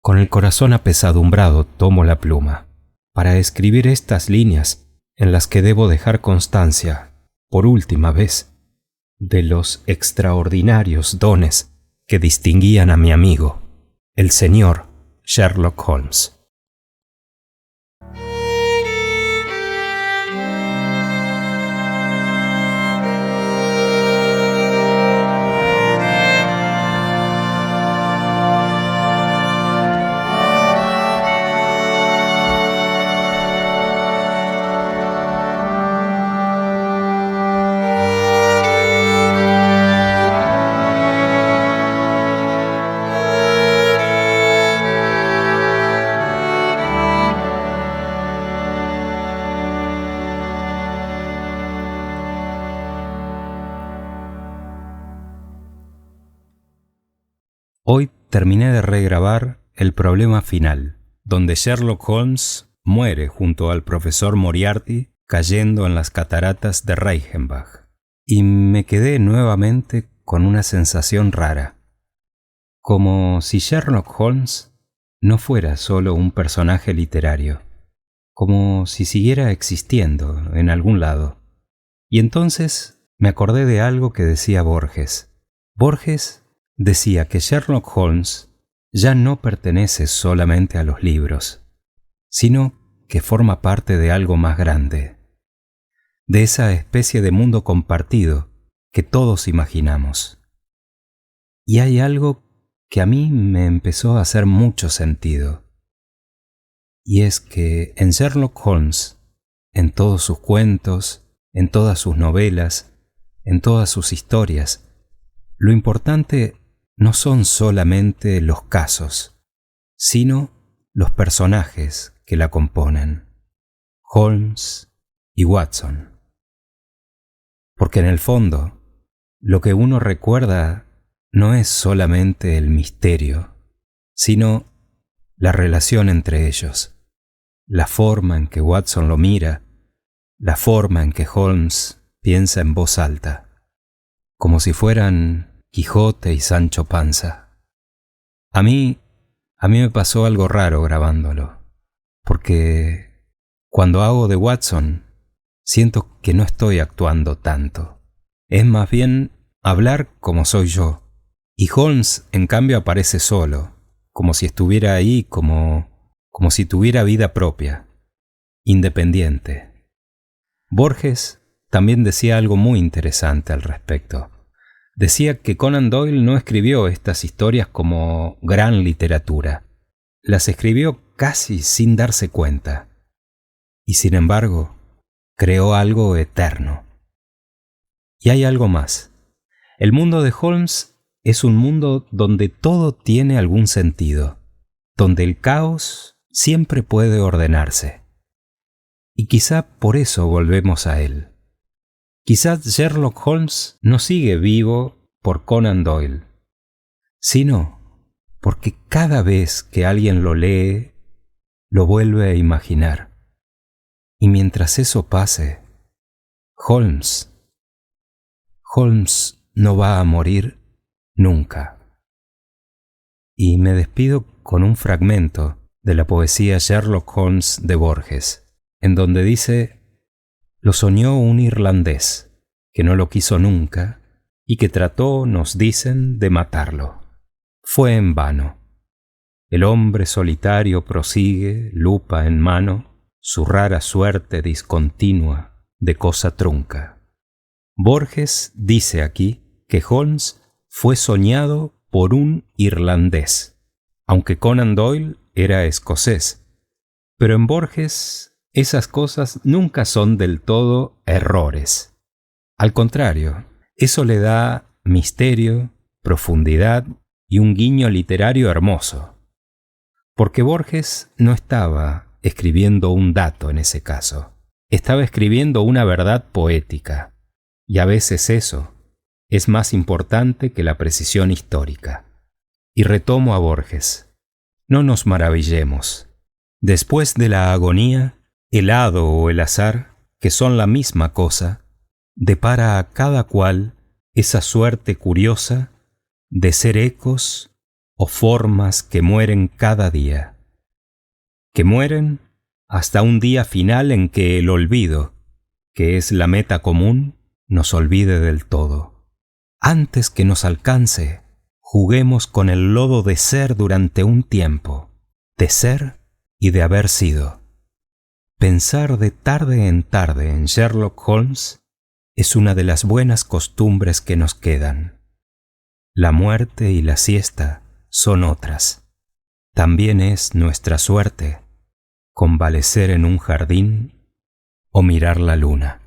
Con el corazón apesadumbrado tomo la pluma para escribir estas líneas en las que debo dejar constancia, por última vez, de los extraordinarios dones que distinguían a mi amigo, el señor Sherlock Holmes. Hoy terminé de regrabar el problema final, donde Sherlock Holmes muere junto al profesor Moriarty cayendo en las cataratas de Reichenbach. Y me quedé nuevamente con una sensación rara, como si Sherlock Holmes no fuera solo un personaje literario, como si siguiera existiendo en algún lado. Y entonces me acordé de algo que decía Borges. Borges decía que Sherlock Holmes ya no pertenece solamente a los libros, sino que forma parte de algo más grande, de esa especie de mundo compartido que todos imaginamos. Y hay algo que a mí me empezó a hacer mucho sentido, y es que en Sherlock Holmes, en todos sus cuentos, en todas sus novelas, en todas sus historias, lo importante no son solamente los casos, sino los personajes que la componen, Holmes y Watson. Porque en el fondo, lo que uno recuerda no es solamente el misterio, sino la relación entre ellos, la forma en que Watson lo mira, la forma en que Holmes piensa en voz alta, como si fueran Quijote y Sancho Panza. A mí me pasó algo raro grabándolo, porque cuando hago de Watson, siento que no estoy actuando tanto. Es más bien hablar como soy yo. Y Holmes, en cambio, aparece solo, como si estuviera ahí, como si tuviera vida propia, independiente. Borges también decía algo muy interesante al respecto. Decía que Conan Doyle no escribió estas historias como gran literatura. Las escribió casi sin darse cuenta. Y sin embargo, creó algo eterno. Y hay algo más. El mundo de Holmes es un mundo donde todo tiene algún sentido, donde el caos siempre puede ordenarse. Y quizá por eso volvemos a él. Quizás Sherlock Holmes no sigue vivo por Conan Doyle, sino porque cada vez que alguien lo lee, lo vuelve a imaginar. Y mientras eso pase, Holmes no va a morir nunca. Y me despido con un fragmento de la poesía Sherlock Holmes de Borges, en donde dice: lo soñó un irlandés, que no lo quiso nunca, y que trató, nos dicen, de matarlo. Fue en vano. El hombre solitario prosigue, lupa en mano, su rara suerte discontinua de cosa trunca. Borges dice aquí que Holmes fue soñado por un irlandés, aunque Conan Doyle era escocés. Pero en Borges esas cosas nunca son del todo errores. Al contrario, eso le da misterio, profundidad y un guiño literario hermoso. Porque Borges no estaba escribiendo un dato en ese caso. Estaba escribiendo una verdad poética. Y a veces eso es más importante que la precisión histórica. Y retomo a Borges. No nos maravillemos. Después de la agonía, el hado o el azar, que son la misma cosa, depara a cada cual esa suerte curiosa de ser ecos o formas que mueren cada día, que mueren hasta un día final en que el olvido, que es la meta común, nos olvide del todo. Antes que nos alcance, juguemos con el lodo de ser durante un tiempo, de ser y de haber sido. Pensar de tarde en tarde en Sherlock Holmes es una de las buenas costumbres que nos quedan. La muerte y la siesta son otras. También es nuestra suerte convalecer en un jardín o mirar la luna.